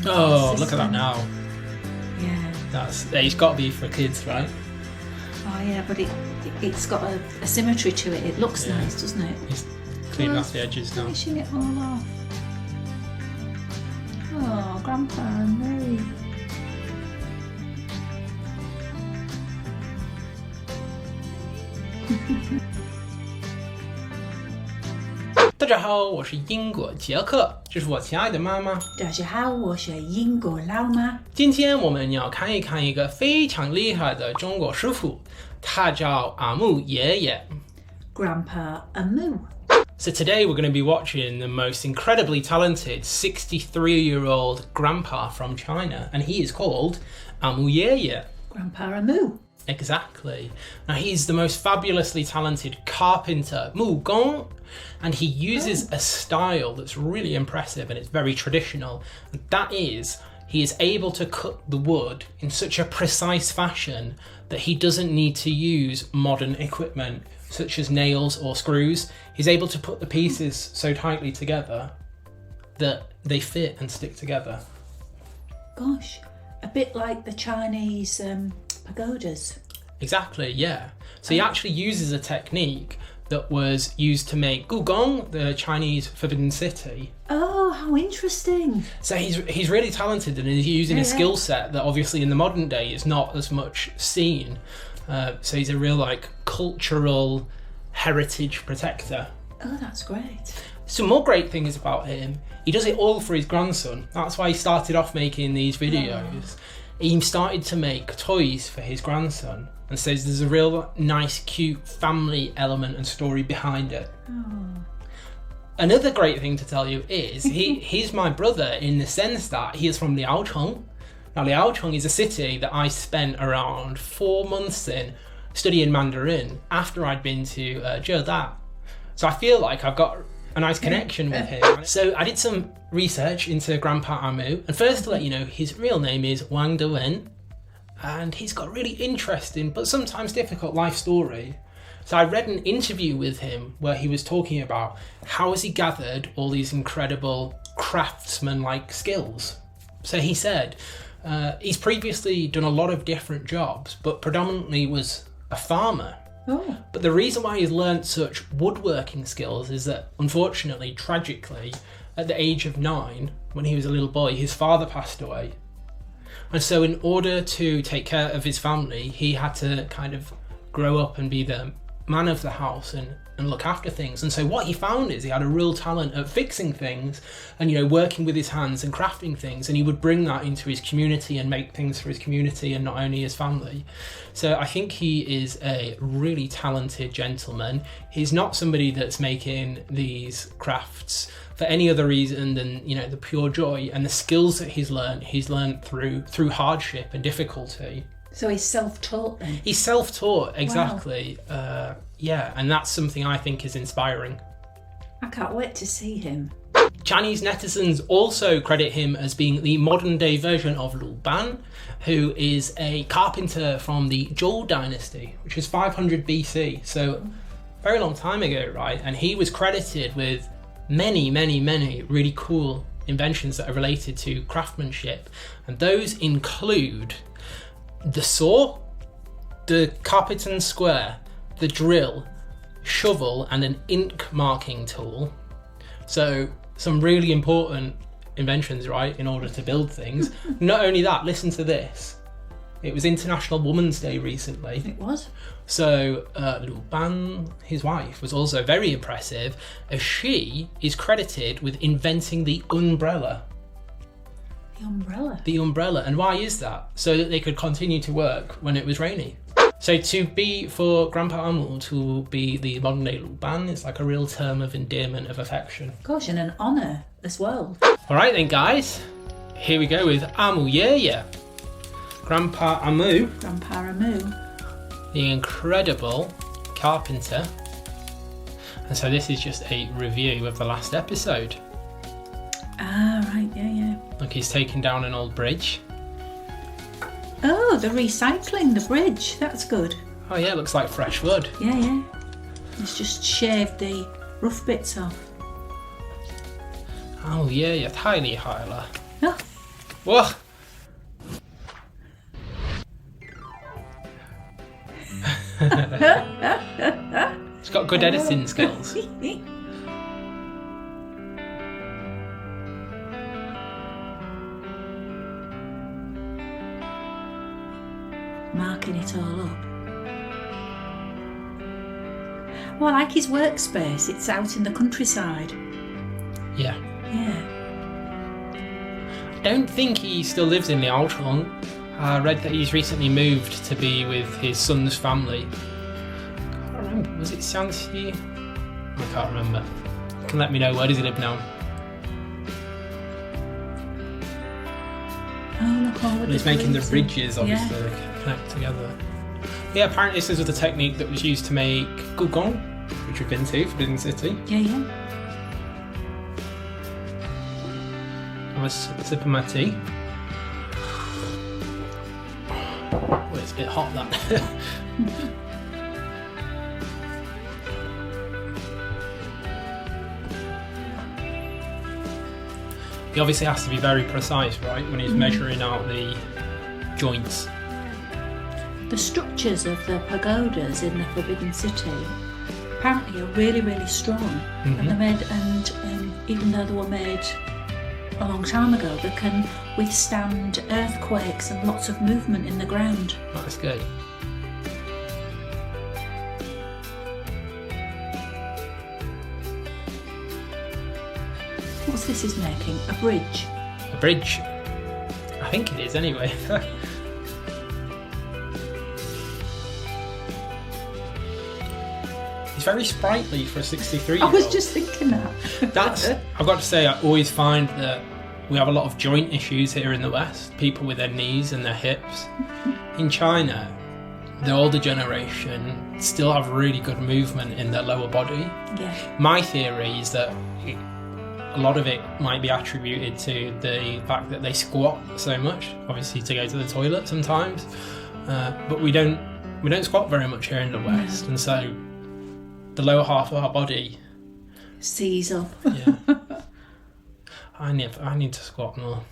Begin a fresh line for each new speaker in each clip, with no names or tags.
Oh, look at that now.
Yeah.
It's got to be for kids, right?
Oh yeah, but it's got a symmetry to it. It looks nice, doesn't it?
He's cleaning off the edges now.
Finishing it all off. Oh, Grandpa and me.
大家好，我是英国杰克，这是我亲爱的妈妈。
大家好，我是英国老妈。
今天我们要看一看一个非常厉害的中国师傅，他叫阿木爷爷。
Grandpa Amu.
So today we're going to be watching the most incredibly talented 63-year-old grandpa from China, and he is called Amu Yeye.
Grandpa Amu.
Exactly. Now he's the most fabulously talented carpenter, Mu Gong, and he uses a style that's really impressive and it's very traditional. And that is, he is able to cut the wood in such a precise fashion that he doesn't need to use modern equipment such as nails or screws. He's able to put the pieces so tightly together that they fit and stick together.
Gosh, a bit like the Chinese pagodas.
Exactly, yeah. So he actually uses a technique that was used to make Gugong, the Chinese Forbidden City.
Oh, how interesting.
So he's really talented and he's using a skill set that obviously in the modern day is not as much seen. So he's a real cultural heritage protector.
Oh, that's great.
Some more great things about him, he does it all for his grandson. That's why he started off making these videos. He started to make toys for his grandson and says there's a real nice, cute family element and story behind it.
Oh.
Another great thing to tell you is he's my brother in the sense that he is from Liaocheng. Now Liaocheng is a city that I spent around 4 months in studying Mandarin after I'd been to Zhedan. So I feel like I've got a nice connection with him. So I did some research into Grandpa Amu, and first to let you know, his real name is Wang Dewen, and he's got a really interesting but sometimes difficult life story. So I read an interview with him where he was talking about how has he gathered all these incredible craftsman-like skills. So he said he's previously done a lot of different jobs, but predominantly was a farmer.
Oh.
But the reason why he's learnt such woodworking skills is that, unfortunately, tragically, at the age of 9, when he was a little boy, his father passed away. And so in order to take care of his family, he had to kind of grow up and be the man of the house and look after things. And so what he found is he had a real talent at fixing things and, working with his hands and crafting things. And he would bring that into his community and make things for his community and not only his family. So I think he is a really talented gentleman. He's not somebody that's making these crafts for any other reason than, the pure joy and the skills that he's learned through hardship and difficulty.
So he's self-taught then?
He's self-taught, exactly.
Wow.
And that's something I think is inspiring.
I can't wait to see him.
Chinese netizens also credit him as being the modern-day version of Luban, who is a carpenter from the Zhou dynasty, which is 500 BC, so very long time ago, right? And he was credited with many, many, many really cool inventions that are related to craftsmanship, and those include the saw, the carpenter's square, the drill, shovel, and an ink marking tool. So some really important inventions, right, in order to build things. Not only that, listen to this. It was International Women's Day recently.
It was.
So Lu Ban, his wife, was also very impressive as she is credited with inventing the umbrella. The umbrella. And why is that? So that they could continue to work when it was rainy. So for Grandpa Amu to be the modern day Luban is like a real term of endearment, of affection.
Gosh, and an honour as well.
All right then, guys. Here we go with Amu Yeye. Grandpa Amu.
Grandpa Amu.
The incredible carpenter. And so this is just a review of the last episode.
Ah, right, yeah.
Look, he's taken down an old bridge.
Oh, they're recycling the bridge. That's good.
Oh yeah, it looks like fresh wood.
Yeah. It's just shaved the rough bits off.
Oh yeah, 太厉害了.
Oh,
What? It's got good editing skills.
Marking it all up. Oh, I like his workspace. It's out in the countryside.
Yeah.
Yeah.
I don't think he still lives in the Altron. I read that he's recently moved to be with his son's family. I can't remember. Was it Shanxi? I can't remember. You can let me know. Where does he live now?
Oh, look, all the
He's making the
bridges.
bridges, obviously, that connect together. Yeah, apparently this was the technique that was used to make gugong, which we've been to, Forbidden City.
Yeah, yeah.
I was sipping my tea. Oh, it's a bit hot, that. He obviously has to be very precise, right, when he's measuring out the joints.
The structures of the pagodas in the Forbidden City apparently are really, really strong. And they're made, and even though they were made a long time ago, they can withstand earthquakes and lots of movement in the ground.
That's good.
What's this he's making? A bridge?
A bridge. I think it is, anyway. He's very sprightly for a 63-year-old.
I was just thinking that.
I've got to say, I always find that we have a lot of joint issues here in the West. People with their knees and their hips. In China, the older generation still have really good movement in their lower body.
Yeah.
My theory is that a lot of it might be attributed to the fact that they squat so much, obviously to go to the toilet sometimes. But we don't squat very much here in the West, and so the lower half of our body
Seize up.
Yeah. I need to squat more.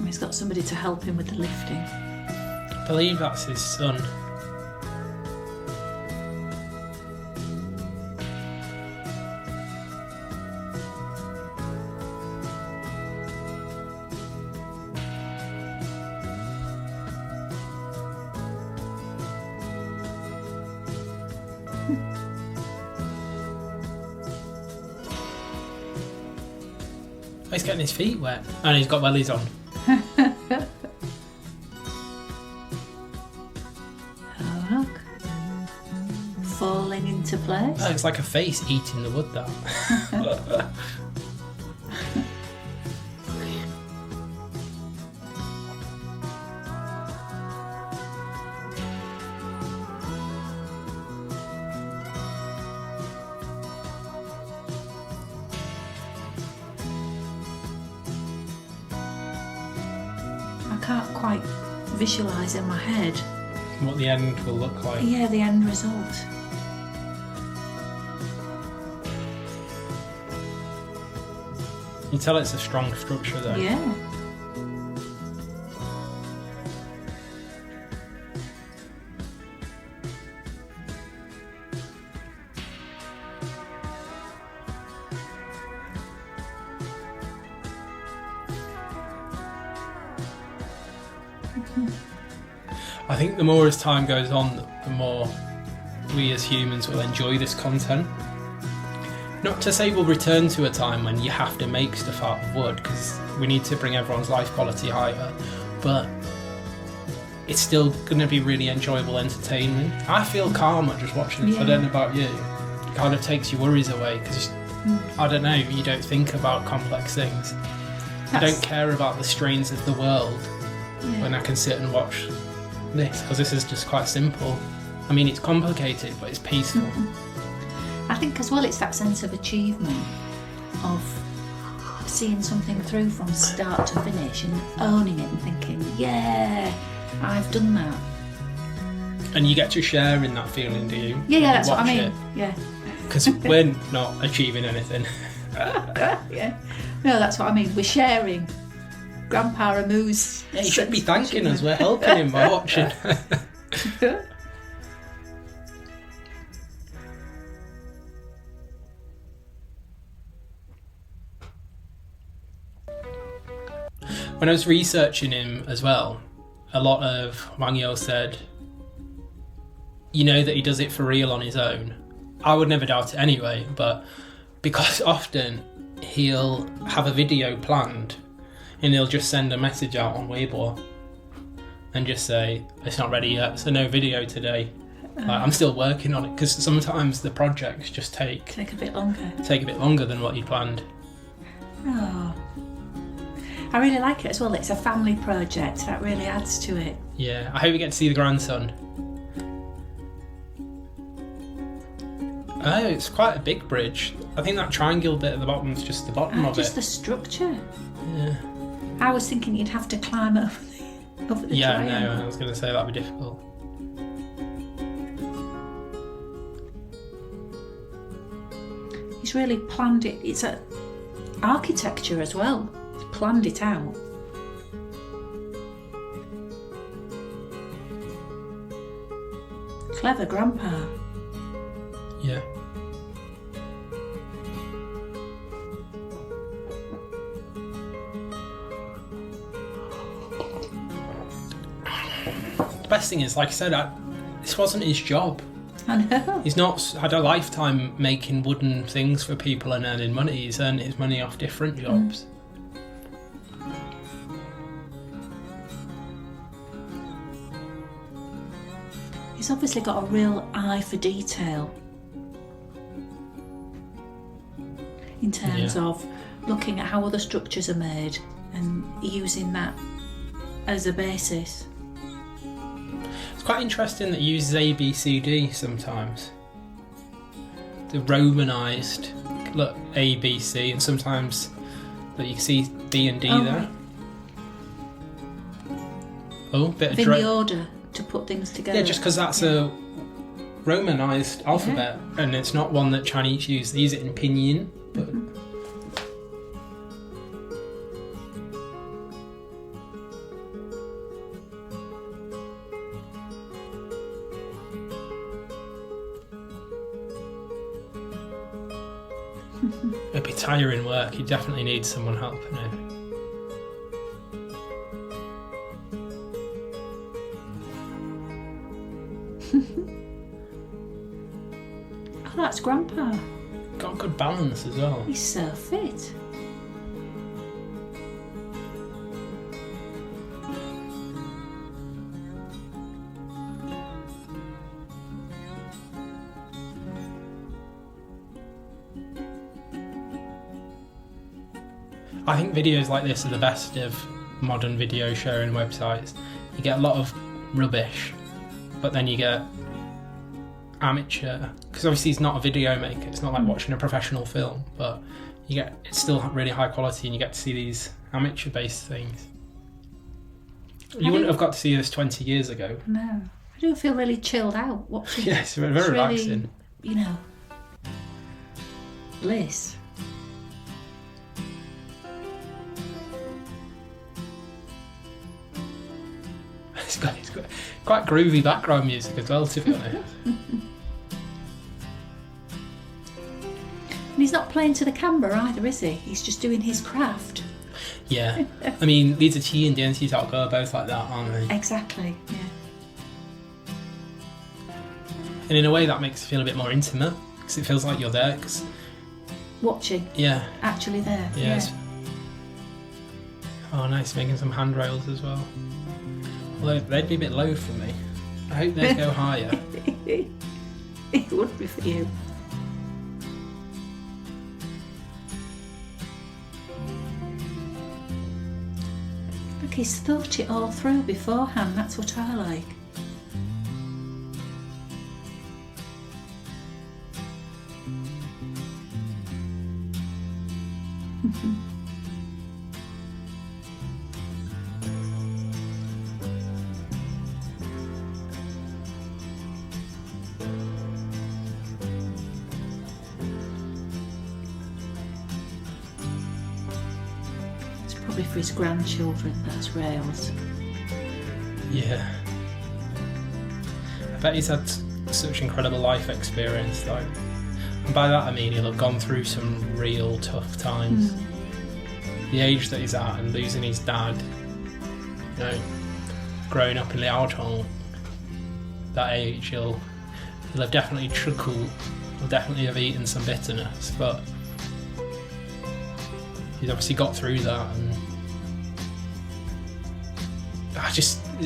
He's got somebody to help him with the lifting.
I believe that's his son. He's getting his feet wet, and he's got wellies on.
Oh, look. Falling into place.
Oh, it's like a face eating the wood, that.
I can't quite visualise in my head.
What the end will look like.
Yeah, the end result.
You tell it's a strong structure though.
Yeah.
I think the more as time goes on, the more we as humans will enjoy this content. Not to say we'll return to a time when you have to make stuff out of wood, because we need to bring everyone's life quality higher, but it's still going to be really enjoyable entertainment. I feel calmer just watching it. I don't know about you. It kind of takes your worries away because, I don't know, you don't think about complex things. I don't care about the strains of the world when I can sit and watch this, because this is just quite simple. I mean, it's complicated, but it's peaceful.
I think as well it's that sense of achievement, of seeing something through from start to finish and owning it and thinking, yeah, I've done that.
And you get to share in that feeling, do you?
Yeah, that's what I mean. Yeah.
Because we're not achieving anything.
Yeah. No, that's what I mean. We're sharing Grandpa Amu's.
Yeah, he should be thanking us. We're helping him by watching. When I was researching him as well, a lot of Wang Yo said, you know that he does it for real on his own. I would never doubt it anyway, but because often he'll have a video planned and he'll just send a message out on Weibo and just say, it's not ready yet, so no video today. I'm still working on it, because sometimes the projects just take
a bit longer.
Take a bit longer than what you planned.
Oh. I really like it as well. It's a family project. That really adds to it.
Yeah, I hope you get to see the grandson. Oh, it's quite a big bridge. I think that triangle bit at the bottom is just the bottom of it.
Just the structure.
Yeah.
I was thinking you'd have to climb over the triangle.
No, I was going to say that'd be difficult.
He's really planned it. It's a architecture as well. He's planned it out. Clever grandpa.
Yeah. The best thing is, like I said, this wasn't his job.
I know.
He's not had a lifetime making wooden things for people and earning money. He's earned his money off different jobs.
He's obviously got a real eye for detail in terms of looking at how other structures are made and using that as a basis.
It's quite interesting that he uses A, B, C, D sometimes. The Romanised, look, A, B, C, and sometimes that you can see B and D there. Right. Oh, bit of
in the order to put things together.
Yeah, just because that's a Romanised alphabet, and it's not one that Chinese use. They use it in pinyin, but. It'd be tiring work. He definitely needs someone helping him.
Oh, that's Grandpa.
Got good balance as well.
He's so fit.
I think videos like this are the best of modern video sharing websites. You get a lot of rubbish, but then you get amateur, because obviously he's not a video maker, it's not like watching a professional film, but it's still really high quality and you get to see these amateur based things. You wouldn't have got to see this 20 years ago.
No, I do feel really chilled out watching.
Yeah, it's very relaxing.
Really, bliss.
It's got quite groovy background music as well, to be honest.
And he's not playing to the camera either, is he? He's just doing his craft.
Yeah. I mean, Li Ziqi and Dian Xitao are both like that, aren't they?
Exactly, yeah.
And in a way that makes it feel a bit more intimate, because it feels like you're there.
Watching.
Yeah.
Actually there.
Yes. Yeah. Oh, nice. Making some handrails as well. Well, they'd be a bit low for me. I hope they'd go higher.
It would be for you. Look, he's thought it all through beforehand. That's what I like. Probably for his grandchildren, those rails.
Yeah. I bet he's had such incredible life experience though. And by that I mean he'll have gone through some real tough times. The age that he's at and losing his dad, you know, growing up in Liaotong, that age he'll have definitely chuckled, he'll definitely have eaten some bitterness, but he's obviously got through that. And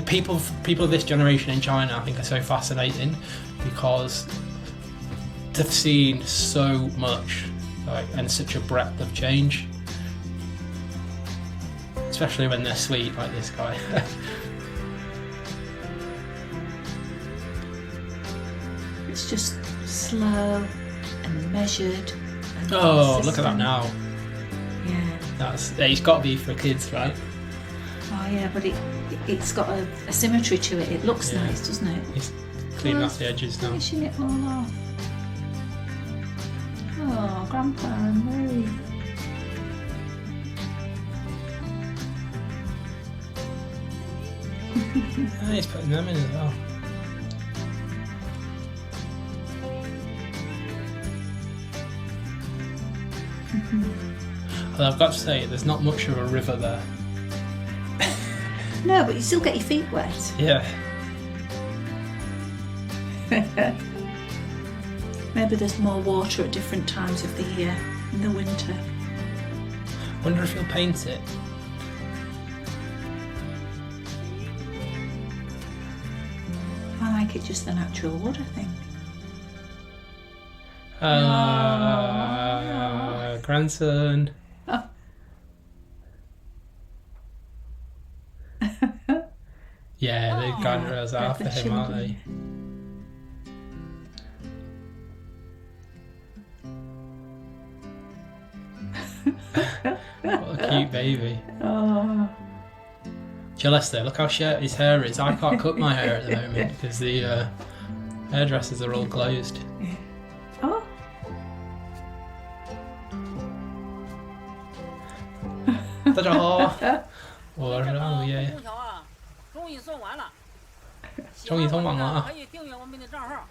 people of this generation in China I think are so fascinating because they've seen so much, like, and such a breadth of change, especially when they're sweet like this guy.
It's just slow and measured and
oh, look at that now.
Yeah.
He's got to be for kids, right?
Oh yeah, but it's got a symmetry to it. It looks nice, doesn't it?
He's cleaning off the edges now.
Finishing it all off. Oh, Grandpa and Mary.
Oh, he's putting them in as well. Well, I've got to say, there's not much of a river there.
No, but you still get your feet wet.
Yeah.
Maybe there's more water at different times of the year in the winter.
Wonder if he'll paint it.
I like it just the natural wood, I think.
Grandson.
Oh.
Yeah, they've gone rails after him, aren't they? What a cute baby.
Oh.
Jealous though, look how short his hair is. I can't cut my hair at the moment because the hairdressers are all closed.
Yeah. Oh.
大家好，我是阿木爷爷。
终于送完了，
终于送完了啊！
可以订阅我们的账号。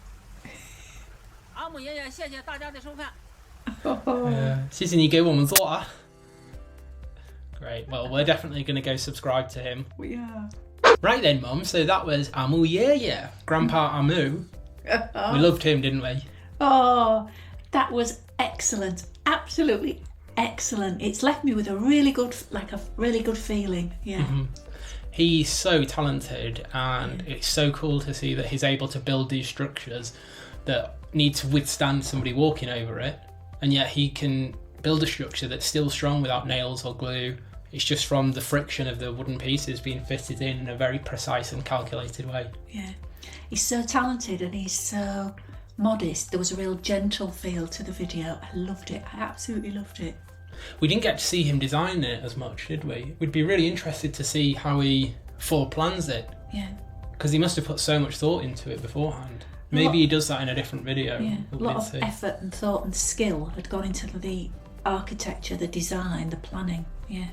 阿木爷爷，谢谢大家的收看。
谢谢你给我们做啊。Great. Well, we're definitely going to go subscribe to him.
We are.
Right then, Mum. So that was Amu Yeye, Grandpa Amu. We loved him, didn't we?
Oh, that was excellent. Absolutely excellent. It's left me with a really good feeling. Yeah.
Mm-hmm. He's so talented, and it's so cool to see that he's able to build these structures that need to withstand somebody walking over it, and yet he can build a structure that's still strong without nails or glue. It's just from the friction of the wooden pieces being fitted in a very precise and calculated way.
Yeah, he's so talented and he's so modest. There was a real gentle feel to the video. I loved it. I absolutely loved it.
We didn't get to see him design it as much, did we? We'd be really interested to see how he foreplans it.
Yeah.
Because he must have put so much thought into it beforehand. Maybe he does that in a different video.
Yeah, a lot of effort and thought and skill had gone into the architecture, the design, the planning. Yeah.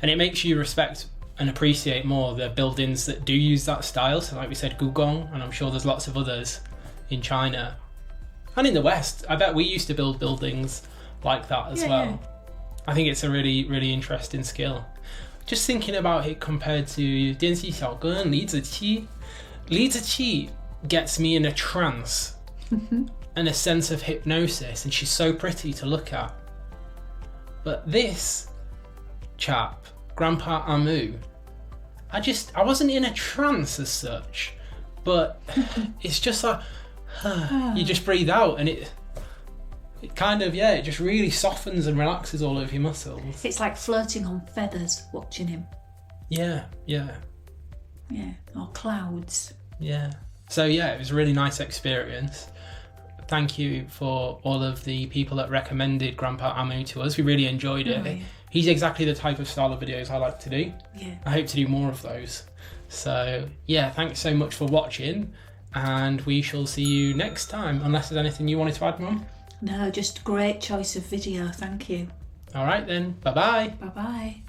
And it makes you respect and appreciate more the buildings that do use that style. So like we said, Gugong, and I'm sure there's lots of others in China. And in the West, I bet we used to build buildings like that as well. Yeah. I think it's a really, really interesting skill. Just thinking about it compared to 电戏小跟李子柒. Li Ziqi gets me in a trance and a sense of hypnosis, and she's so pretty to look at. But this chap, Grandpa Amu, I wasn't in a trance as such, but it's just like you just breathe out and it kind of, it just really softens and relaxes all of your muscles.
It's like floating on feathers watching him.
Yeah, or clouds. So it was a really nice experience. Thank you for all of the people that recommended Grandpa Amu to us. We really enjoyed it. He's exactly the type of style of videos I like to do. I hope to do more of those. So thanks so much for watching, and we shall see you next time, unless there's anything you wanted to add, Mum?
No, just great choice of video, thank you.
All right then, bye-bye.
Bye-bye.